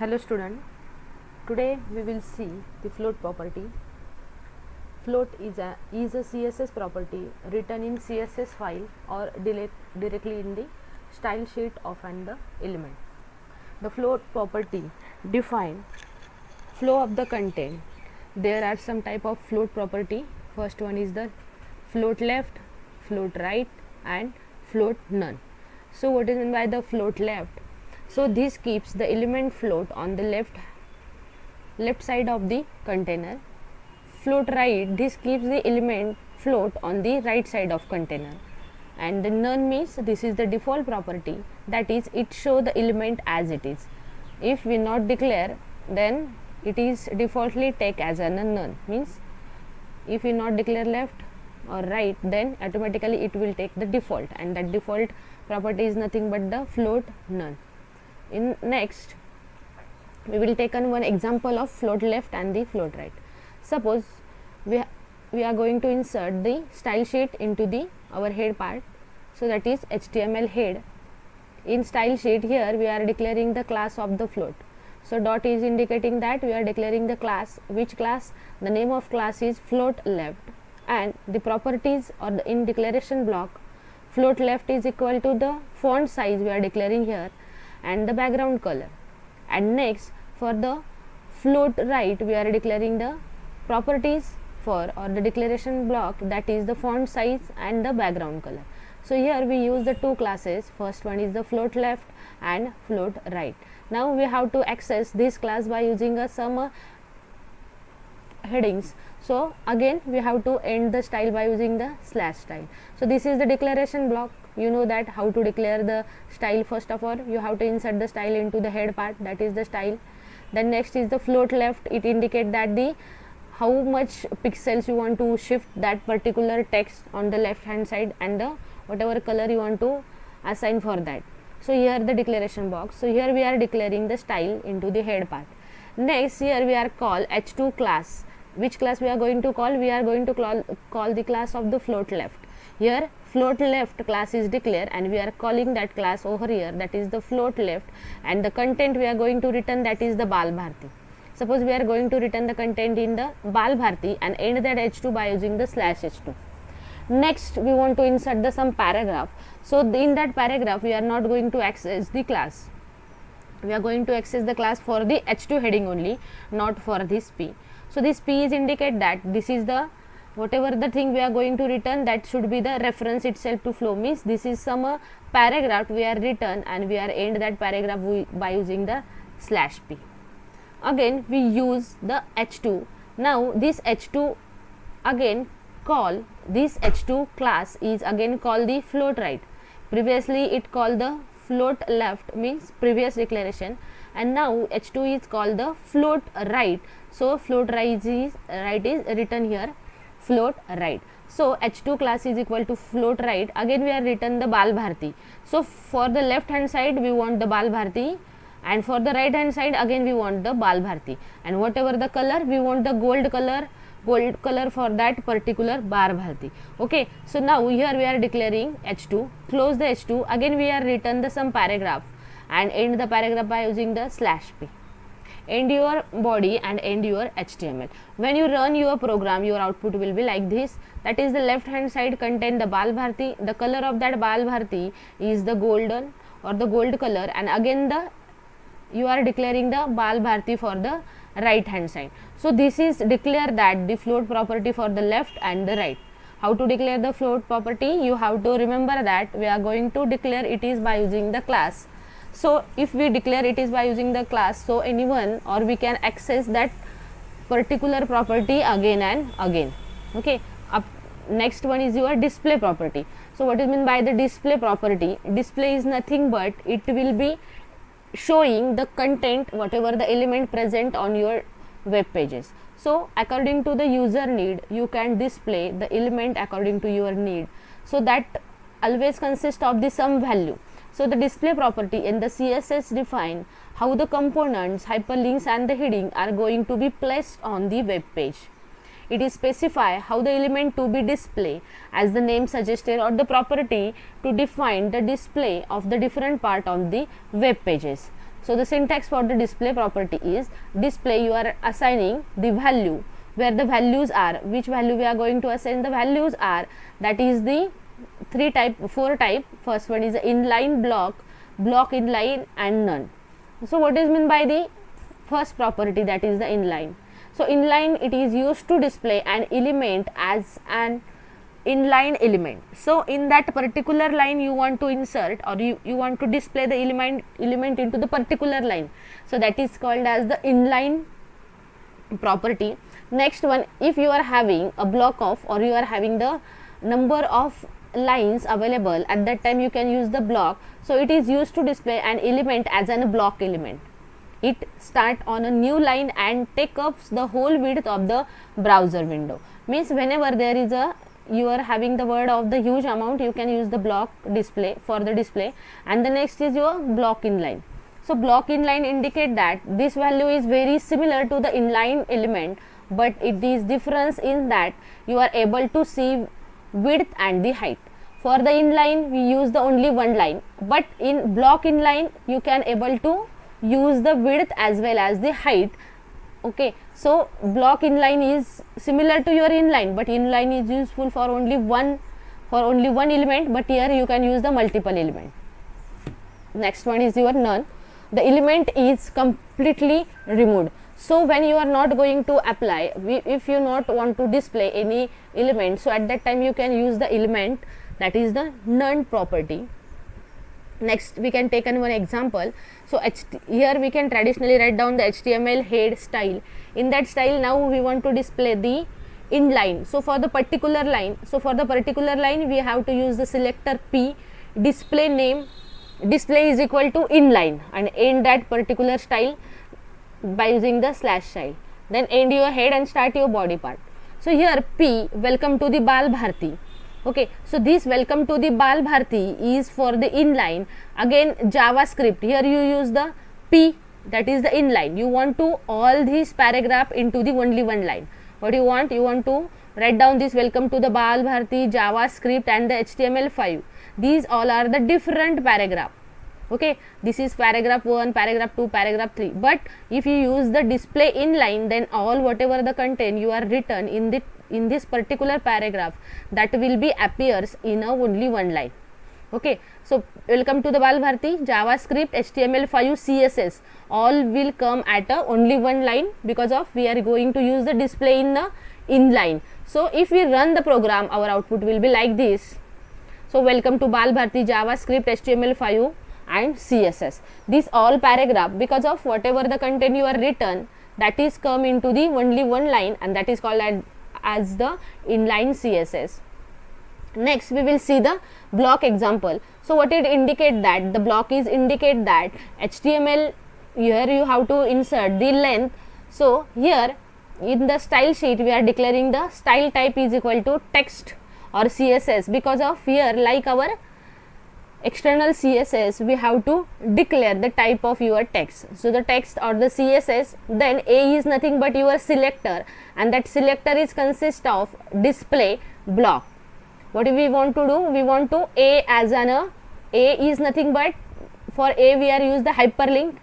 Hello student, today we will see the float property. Float is a CSS property written in CSS file or directly in the style sheet of an the element. The float property define flow of the content. There are some type of float property. First one is the float left, float right and float none. So what is meant by the float left? So this keeps the element float on the left side of the container. Float right, this keeps the element float on the right side of container. And the none means this is the default property, that is it show the element as it is. If we not declare, then it is defaultly take as a none, means if we not declare left or right, then automatically it will take the default, and that default property is nothing but the float none. In next we will take on one example of float left and the float right. Suppose we are going to insert the style sheet into the our head part, so that is HTML head. In style sheet, here we are declaring the class of the float. So dot is indicating that we are declaring the class. Which class? The name of class is float left, and the properties or the in declaration block, float left is equal to the font size we are declaring here and the background color. And next for the float right, we are declaring the properties for or the declaration block, that is the font size and the background color. So here we use the two classes. First one is the float left and float right. Now we have to access this class by using some headings. So again we have to end the style by using the slash style. So this is the declaration block. You know that how to declare the style. First of all, you have to insert the style into the head part, that is the style. Then next is the float left. It indicates that the how much pixels you want to shift that particular text on the left hand side and the whatever color you want to assign for that. So here the declaration box. So here we are declaring the style into the head part. Next here we are call h2 class. Which class we are going to call? We are going to call the class of the float left. Here float left class is declared and we are calling that class over here, that is the float left, and the content we are going to return, that is the Bal Bharti. Suppose we are going to return the content in the Bal Bharti and end that h2 by using the slash h2. Next we want to insert the some paragraph. So in that paragraph we are not going to access the class. We are going to access the class for the h2 heading only, not for this p. So this p is indicate that this is the whatever the thing we are going to return, that should be the reference itself to flow, means this is some paragraph we are written and we are end that paragraph by using the slash p. Again we use the h2. Now this h2 again call, this h2 class is again called the float right. Previously it called the float left, means previous declaration, and now h2 is called the float right. So float right is written here, float right. So h2 class is equal to float right. Again we are written the Bal Bharti. So for the left hand side we want the Bal Bharti, and for the right hand side again we want the Bal Bharti, and whatever the color we want the gold color for that particular Bal Bharti. Okay, so now here we are declaring h2, close the h2, again we are written the some paragraph and end the paragraph by using the slash p. End your body and end your HTML. When you run your program, your output will be like this, that is the left hand side contain the Bal Bharti, the color of that Bal Bharti is the golden or the gold color, and again you are declaring the Bal Bharti for the right hand side. So this is declare that the float property for the left and the right. How to declare the float property? You have to remember that we are going to declare it is by using the class. So if we declare it is by using the class, so anyone or we can access that particular property again and again. Okay, next one is your display property. So what is meant by the display property? Display is nothing but it will be showing the content, whatever the element present on your web pages. So according to the user need, you can display the element according to your need. So that always consists of the some value. So the display property in the CSS define how the components, hyperlinks and the heading are going to be placed on the web page. It is specify how the element to be displayed as the name suggested, or the property to define the display of the different part of the web pages. So the syntax for the display property is display, you are assigning the value where the values are. Which value we are going to assign? The values are, that is the four type. First one is the inline block, block inline and none. So what is meant by the first property, that is the inline? So inline, it is used to display an element as an inline element. So in that particular line you want to insert, or you want to display the element into the particular line. So that is called as the inline property. Next one, if you are having a block of, or you are having the number of lines available, at that time you can use the block. So it is used to display an element as a block element. It start on a new line and take up the whole width of the browser window. Means whenever there is a, you are having the word of the huge amount, you can use the block display for the display. And the next is your block inline. So block inline indicate that this value is very similar to the inline element, but it is difference in that you are able to see width and the height. For the inline we use the only one line, but in block inline you can able to use the width as well as the height. Okay, so block inline is similar to your inline, but inline is useful for only one element, but here you can use the multiple element. Next one is your none. The element is completely removed. So when you are not going to apply, if you not want to display any element, so at that time you can use the element, that is the none property. Next we can take one example. So here we can traditionally write down the HTML head style. In that style now we want to display the inline. So for the particular line, we have to use the selector P, display name, display is equal to inline, and end that particular style by using the slash style. Then end your head and start your body part. So here P, welcome to the Bal Bharti. Okay, so this welcome to the Bal Bharti is for the inline. Again JavaScript, here you use the P, that is the inline. You want to all this paragraph into the only one line. What you want? You want to write down this welcome to the Bal Bharti, JavaScript and the HTML5. These all are the different paragraph. Okay, this is paragraph 1, paragraph 2, paragraph 3. But if you use the display inline, then all whatever the content you are written in this particular paragraph, that will be appears in a only one line. Okay, so welcome to the Bal Bharti, JavaScript, HTML5, CSS, all will come at a only one line, because of we are going to use the display in the inline. So if we run the program, our output will be like this. So welcome to Bal Bharti, JavaScript, HTML5 and CSS. This all paragraph, because of whatever the content you are written, that is come into the only one line, and that is called as the inline CSS. Next we will see the block example. So what it indicate, that the block is indicate that HTML, here you have to insert the length. So here in the style sheet we are declaring the style type is equal to text or CSS, because of here like our external CSS we have to declare the type of your text. So the text or the CSS, then A is nothing but your selector, and that selector is consist of display block. What we want to do? We want to A as A is nothing but, for A we are use the hyperlink.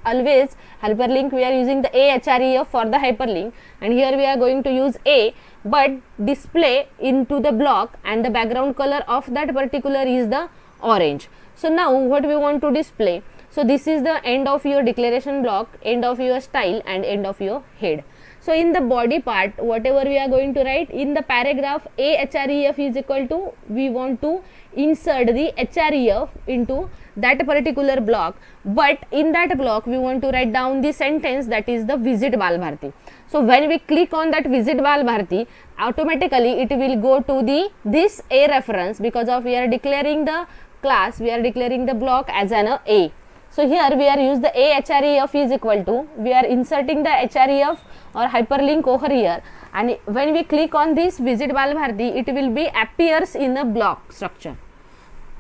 Always hyperlink we are using the AHREF for the hyperlink, and here we are going to use A, but display into the block, and the background color of that particular is the orange. So now what we want to display? So this is the end of your declaration block, end of your style and end of your head. So in the body part, whatever we are going to write in the paragraph, AHREF is equal to, we want to insert the HREF into that particular block, but in that block we want to write down the sentence, that is the visit Bal Bharti. So when we click on that visit Bal Bharti, automatically it will go to this A reference, because of we are declaring the class, we are declaring the block as an A. So here we are use the AHREF is equal to, we are inserting the HREF or hyperlink over here, and when we click on this visit Bal Bharti, it will be appears in the block structure.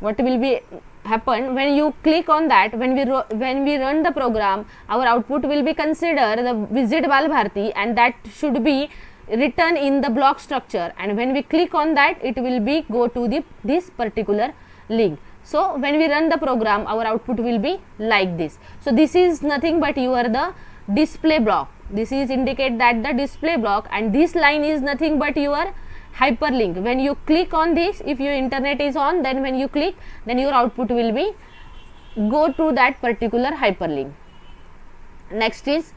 What will be happen when you click on that? When we run the program, our output will be consider the visit Bal Bharti, and that should be written in the block structure, and when we click on that, it will be go to this particular link. So when we run the program, our output will be like this. So this is nothing but the display block. This is indicate that the display block, and this line is nothing but your hyperlink. When you click on this, if your internet is on, then when you click, then your output will be go to that particular hyperlink. Next is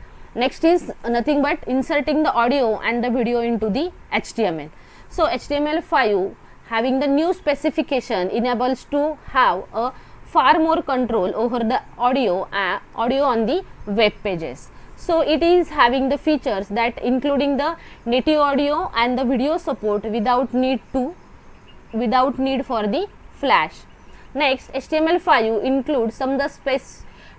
nothing but inserting the audio and the video into the HTML. So HTML5 having the new specification enables to have a far more control over the audio on the web pages. So it is having the features that including the native audio and the video support without need for the Flash. Next, HTML5 includes some of the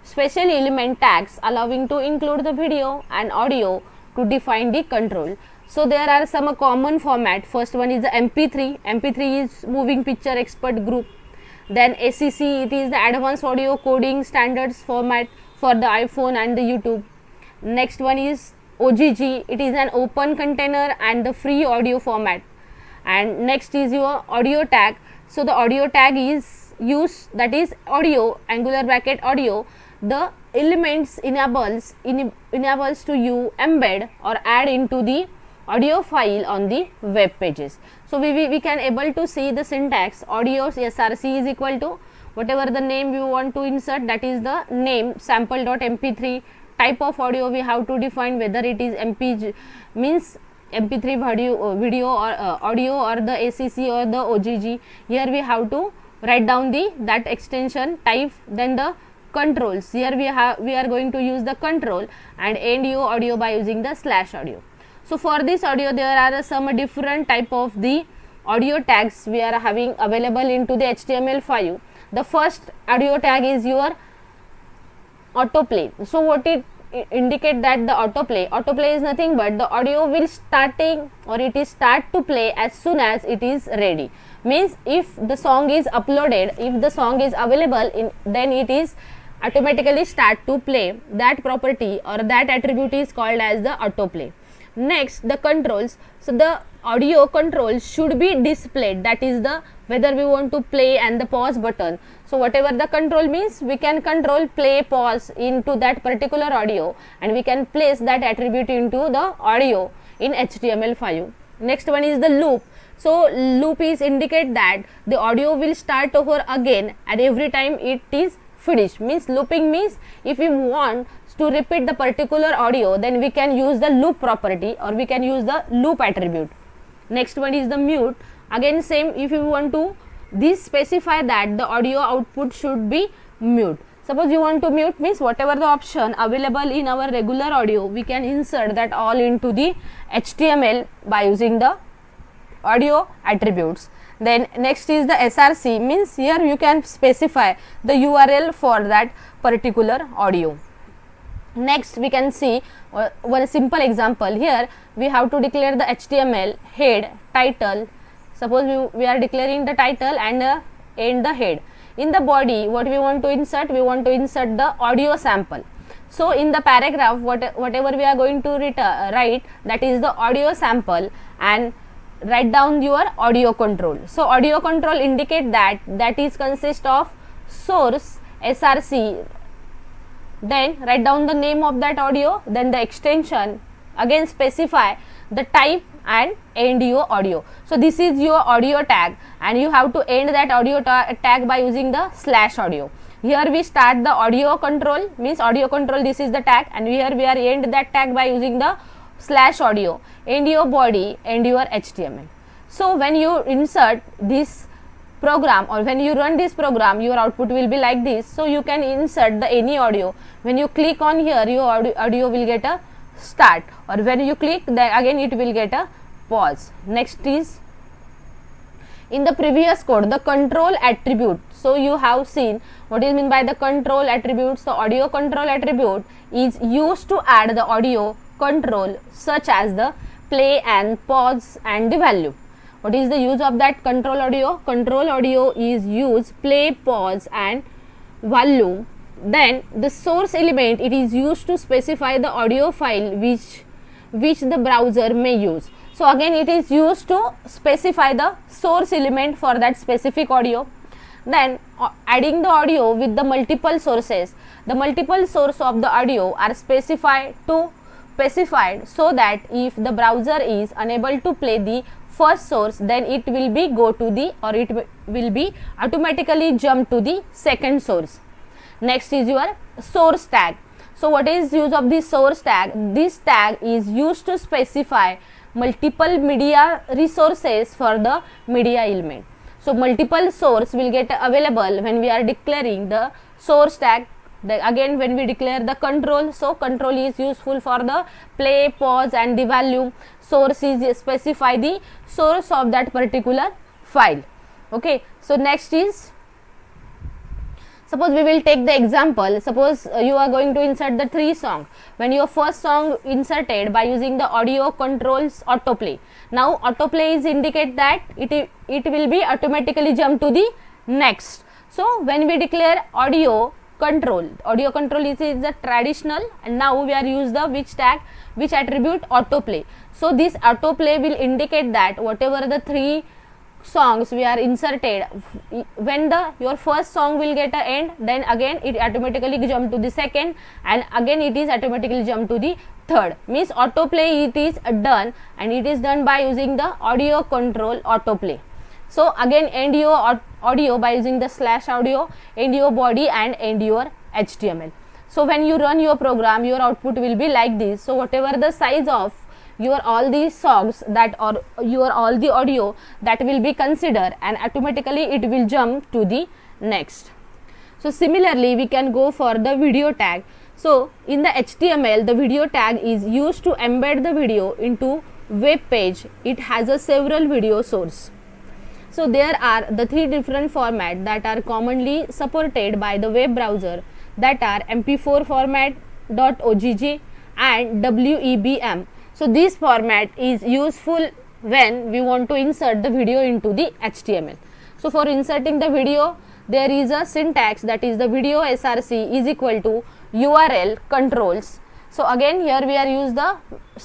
special element tags allowing to include the video and audio to define the control. So there are some common format. First one is the MP3. MP3 is moving picture expert group. Then ACC, it is the advanced audio coding standards format for the iPhone and the YouTube. Next one is OGG, it is an open container and the free audio format. And next is your audio tag. So the audio tag is used, that is audio, angular bracket audio, the elements enables to you embed or add into the audio file on the web pages. So we can able to see the syntax. Audio src is equal to whatever the name you want to insert, that is the name sample.mp3. Type of audio we have to define, whether it is MP means MP3 video or audio, or the ACC or the OGG. Here we have to write down that extension type. Then the controls, here we are going to use the control and end your audio by using the /audio. So for this audio there are some different type of the audio tags we are having available into the HTML5. The first audio tag is your autoplay. So what it indicate that the autoplay is nothing but the audio will start to play as soon as it is ready. Means if the song is uploaded, if the song is available then it is automatically start to play. That property or that attribute is called as the autoplay. Next, the controls. So the audio controls should be displayed, that is the whether we want to play and the pause button. So whatever the control means, we can control play pause into that particular audio, and we can place that attribute into the audio in HTML5. Next one is the loop. So loop is indicate that the audio will start over again and every time it is finished. Means looping means if we want to repeat the particular audio, then we can use the loop property or we can use the loop attribute. Next one is the mute. Again same, if you want to specify that the audio output should be mute. Suppose you want to mute means whatever the option available in our regular audio, we can insert that all into the HTML by using the audio attributes. Then next is the src, means here you can specify the URL for that particular audio. Next we can see one simple example. Here we have to declare the HTML head, title. Suppose we are declaring the title and end the head. In the body, what we want to insert? We want to insert the audio sample. So in the paragraph, whatever we are going to write, that is the audio sample, and write down your audio control. So audio control indicate that is consist of source src. Then write down the name of that audio, then the extension, again specify the type and end your audio. So this is your audio tag, and you have to end that audio tag by using the /audio. Here we start the audio control, means audio control, this is the tag, and here we are end that tag by using the /audio. End your body, end your HTML. So when you insert this program or when you run this program, your output will be like this. So you can insert the any audio. When you click on here, your audio will get a start, or when you click, then again it will get a pause. Next is in the previous code, the control attribute. So you have seen what is meant by the control attribute. So audio control attribute is used to add the audio control such as the play and pause and the value. What is the use of that control audio? Control audio is use play, pause and volume. Then the source element, it is used to specify the audio file which the browser may use. So again it is used to specify the source element for that specific audio. Then adding the audio with the multiple sources. The multiple source of the audio are specified so that if the browser is unable to play the first source, then it will be will be automatically jump to the second source. Next is your source tag. So what is use of this source tag? This tag is used to specify multiple media resources for the media element. So multiple source will get available when we are declaring the source tag. Again, when we declare the control, so control is useful for the play, pause and the volume. Source is specify the source of that particular file. Okay, so next is, suppose we will take the example. Suppose you are going to insert the 3 songs. When your first song inserted by using the audio controls autoplay. Now autoplay is indicate that it will be automatically jump to the next. So when we declare audio control is the traditional, and now we are use the which tag, which attribute autoplay. So this autoplay will indicate that whatever the 3 songs we are inserted, when your first song will get a end, then again it automatically jump to the second, and again it is automatically jump to the third. Means autoplay it is done, and it is done by using the audio control autoplay. So again end your audio by using the /audio, end your body and end your HTML. So when you run your program, your output will be like this. So whatever the size of your all these songs that or your all the audio that will be considered, and automatically it will jump to the next. So similarly we can go for the video tag. So in the HTML, the video tag is used to embed the video into web page. It has a several video source. So there are the 3 different formats that are commonly supported by the web browser, that are MP4 format, .ogg and WEBM. So this format is useful when we want to insert the video into the HTML. So for inserting the video, there is a syntax, that is the video src is equal to URL controls. So again here we are use the